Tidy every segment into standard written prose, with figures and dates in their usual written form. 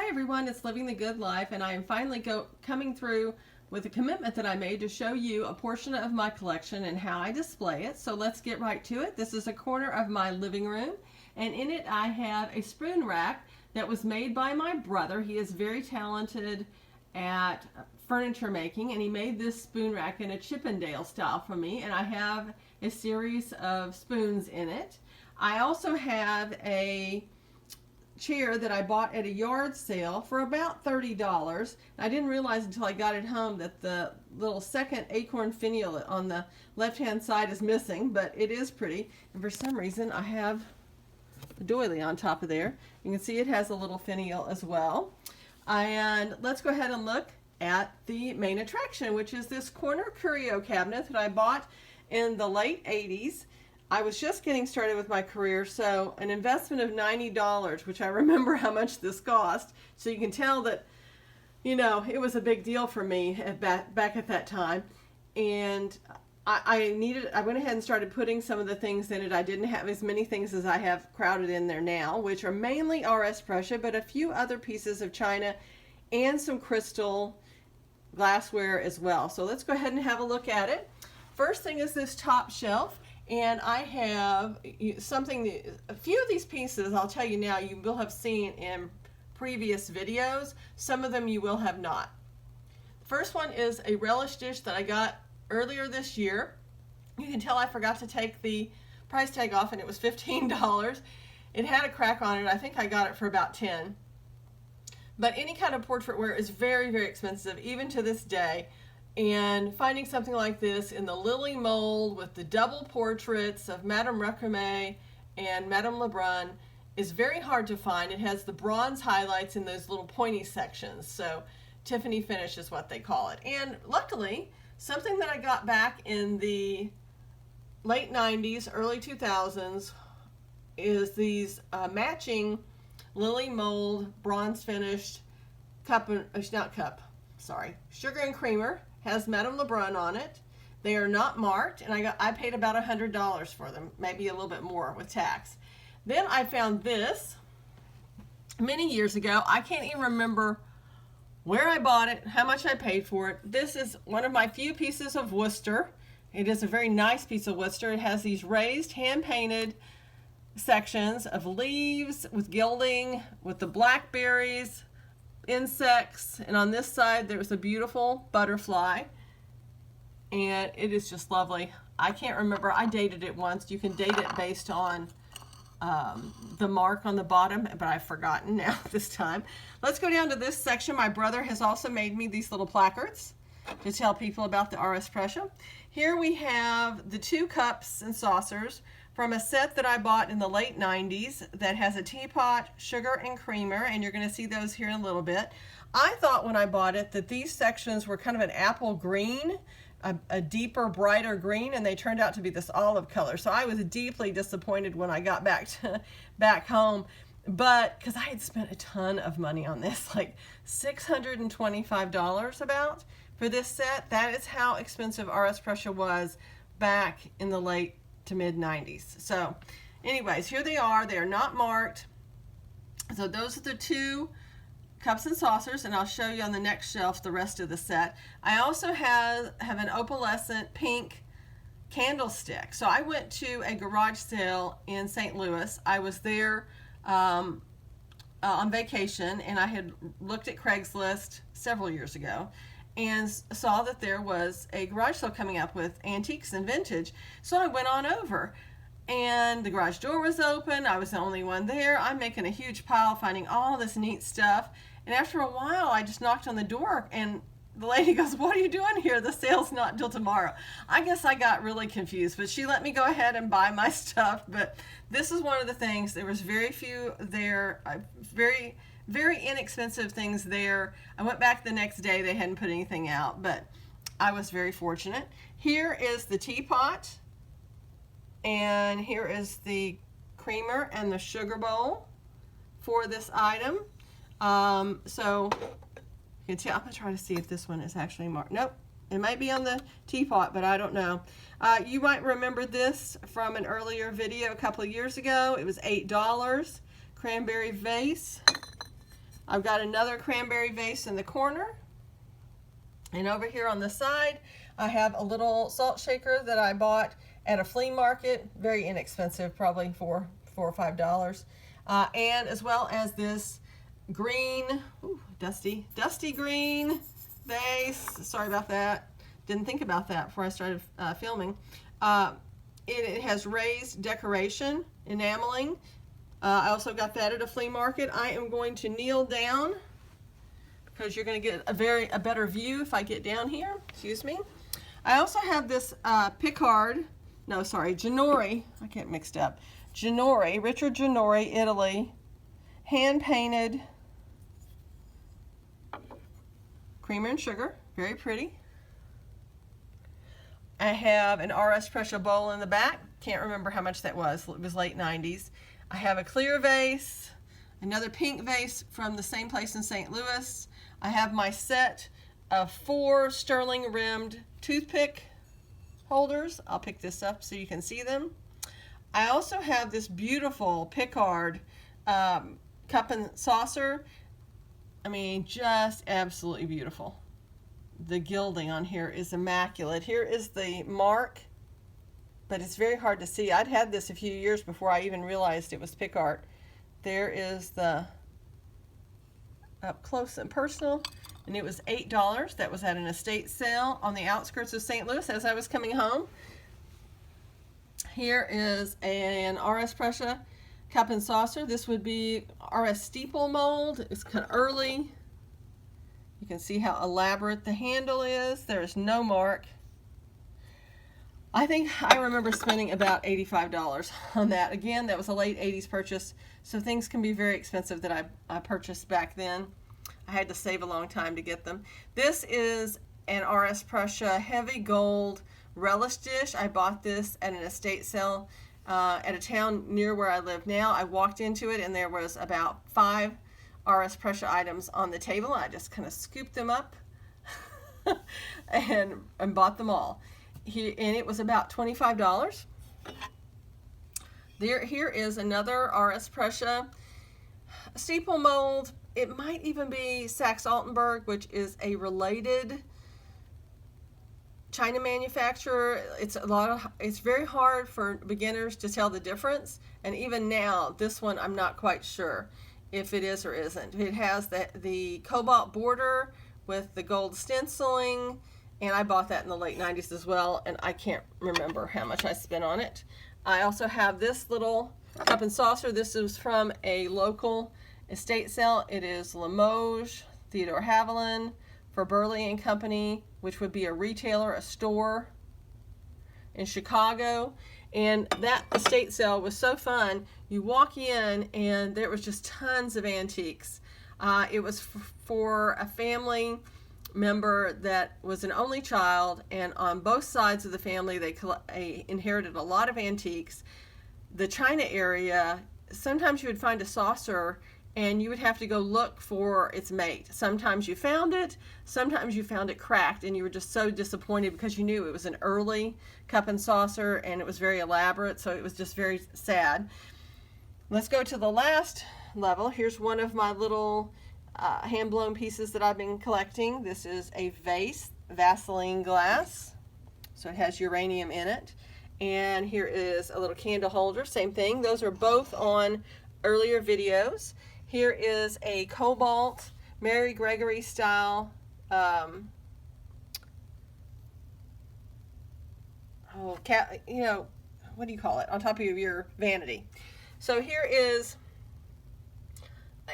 everyone, it's Living the Good Life, and I am finally coming through with a commitment that I made to show you a portion of my collection and how I display it. So let's get right to it. This is a corner of my living room, and in it I have a spoon rack that was made by my brother. He is very talented at furniture making, and he made this spoon rack in a Chippendale style for me, and I have a series of spoons in it. I also have a chair that I bought at a yard sale for about $30. I didn't realize until I got it home that the little second acorn finial on the left hand side is missing, but it is pretty, and for some reason I have a doily on top of there. You can see it has a little finial as well. And let's go ahead and look at the main attraction, which is this corner curio cabinet that I bought in the late 80s. I was just getting started with my career, so an investment of $90, which I remember how much this cost, so you can tell that, you know, it was a big deal for me back at that time. And I went ahead and started putting some of the things in it. I didn't have as many things as I have crowded in there now, which are mainly RS Prussia, but a few other pieces of china and some crystal glassware as well. So let's go ahead and have a look at it. First thing is this top shelf. And I have something, a few of these pieces, I'll tell you now, you will have seen in previous videos. Some of them you will have not. The first one is a relish dish that I got earlier this year. You can tell I forgot to take the price tag off, and it was $15. It had a crack on it. I think I got it for about $10. But any kind of portraitware is very, very expensive, even to this day. And finding something like this in the lily mold with the double portraits of Madame Recamier and Madame Lebrun is very hard to find. It has the bronze highlights in those little pointy sections. So Tiffany finish is what they call it. And luckily, something that I got back in the late 90s, early 2000s is these matching lily mold bronze finished sugar and creamer. Has Madame Lebrun on it. They are not marked, and I paid about $100 for them, maybe a little bit more with tax. Then I found this many years ago. I can't even remember where I bought it, how much I paid for it. This is one of my few pieces of Worcester. It is a very nice piece of Worcester. It has these raised, hand-painted sections of leaves with gilding, with the blackberries, insects, and on this side there's a beautiful butterfly, and it is just lovely. I can't remember, I dated it once. You can date it based on the mark on the bottom, but I've forgotten now this time. Let's go down to this section. My brother has also made me these little placards to tell people about the RS Prussia. Here we have the 2 cups and saucers from a set that I bought in the late 90s that has a teapot, sugar, and creamer, and you're going to see those here in a little bit. I thought when I bought it that these sections were kind of an apple green, a deeper, brighter green, and they turned out to be this olive color. So I was deeply disappointed when I got back home, but because I had spent a ton of money on this, like $625 about for this set. That is how expensive RS Prussia was back in the late to mid 90s. So anyways, here they are. They are not marked. So those are the 2 cups and saucers, and I'll show you on the next shelf the rest of the set. I also have an opalescent pink candlestick. So I went to a garage sale in St. Louis. I was there on vacation, and I had looked at Craigslist several years ago and saw that there was a garage sale coming up with antiques and vintage. So I went on over, and the garage door was open. I was the only one there. I'm making a huge pile, finding all this neat stuff. And after a while, I just knocked on the door, and the lady goes, "What are you doing here? The sale's not until tomorrow." I guess I got really confused, but she let me go ahead and buy my stuff. But this is one of the things. There was very few there, very inexpensive things there. I went back the next day. They hadn't put anything out, but I was very fortunate. Here is the teapot, and here is the creamer and the sugar bowl for this item. So you can tell, I'm going to try to see if this one is actually marked. Nope, it might be on the teapot, but I don't know. You might remember this from an earlier video a couple of years ago. It was $8. Cranberry vase. I've got another cranberry vase in the corner. And over here on the side, I have a little salt shaker that I bought at a flea market. Very inexpensive, probably $4 or $5. And as well as this green, dusty green vase. Sorry about that. Didn't think about that before I started filming. It has raised decoration, enameling. I also got that at a flea market. I am going to kneel down because you're going to get a better view if I get down here. Excuse me. I also have this Ginori. I get mixed up. Ginori, Richard Ginori, Italy, hand-painted creamer and sugar. Very pretty. I have an RS Prussia bowl in the back. Can't remember how much that was. It was late 90s. I have a clear vase, another pink vase from the same place in St. Louis. I have my set of 4 sterling rimmed toothpick holders. I'll pick this up so you can see them. I also have this beautiful Picard cup and saucer. I mean, just absolutely beautiful. The gilding on here is immaculate. Here is the mark, but it's very hard to see. I'd had this a few years before I even realized it was Picard. There is the up close and personal, and it was $8. That was at an estate sale on the outskirts of St. Louis as I was coming home. Here is an RS Prussia cup and saucer. This would be RS steeple mold. It's kind of early. You can see how elaborate the handle is. There's no mark. I think I remember spending about $85 on that. Again, that was a late 80s purchase, so things can be very expensive that I purchased back then. I had to save a long time to get them. This is an RS Prussia heavy gold relish dish. I bought this at an estate sale at a town near where I live now. I walked into it and there was about 5 RS Prussia items on the table. I just kind of scooped them up and bought them all. And it was about $25. Here is another RS Prussia steeple mold. It might even be Sachs-Altenburg, which is a related China manufacturer. It's very hard for beginners to tell the difference, and even now, this one I'm not quite sure if it is or isn't. It has the cobalt border with the gold stenciling, and I bought that in the late 90s as well, and I can't remember how much I spent on it. I also have this little cup and saucer. This is from a local estate sale. It is Limoges, Theodore Haviland, for Burley and Company, which would be a retailer, a store in Chicago. And that estate sale was so fun. You walk in and there was just tons of antiques. It was for a family member that was an only child, and on both sides of the family they inherited a lot of antiques. The China area, sometimes you would find a saucer and you would have to go look for its mate. Sometimes you found it, sometimes you found it cracked, and you were just so disappointed because you knew it was an early cup and saucer and it was very elaborate, so it was just very sad. Let's go to the last level. Here's one of my little hand-blown pieces that I've been collecting. This is a vase, Vaseline glass, so it has uranium in it. And here is a little candle holder, same thing. Those are both on earlier videos. Here is a cobalt Mary Gregory style what do you call it, on top of your vanity. So here is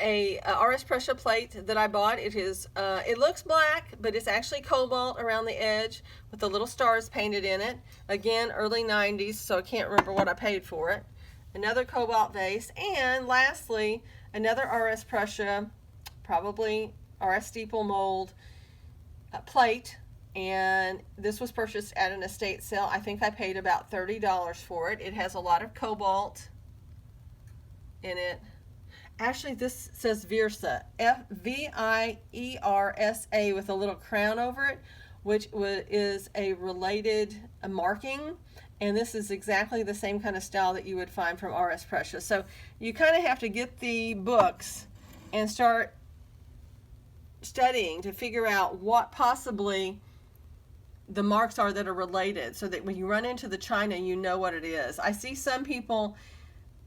a RS Prussia plate that I bought. It looks black, but it's actually cobalt around the edge with the little stars painted in it. Again, early 90s, so I can't remember what I paid for it. Another cobalt vase, and lastly, another RS Prussia, probably RS steeple mold plate, and this was purchased at an estate sale. I think I paid about $30 for it. It has a lot of cobalt in it. Actually, this says Virsa, V-I-E-R-S-A, with a little crown over it, which is a related marking. And this is exactly the same kind of style that you would find from RS Prussia. So you kind of have to get the books and start studying to figure out what possibly the marks are that are related, so that when you run into the china, you know what it is. I see some people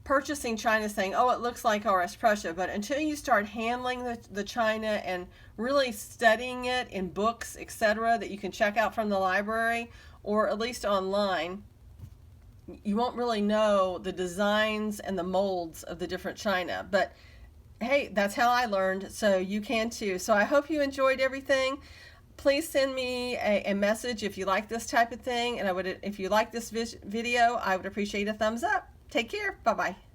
purchasing china saying, oh, it looks like RS Prussia, but until you start handling the china and really studying it in books, etc., that you can check out from the library or at least online, you won't really know the designs and the molds of the different china. But hey, that's how I learned, so you can too. So I hope you enjoyed everything. Please send me a message if you like this type of thing, and if you like this video, I would appreciate a thumbs up. Take care. Bye-bye.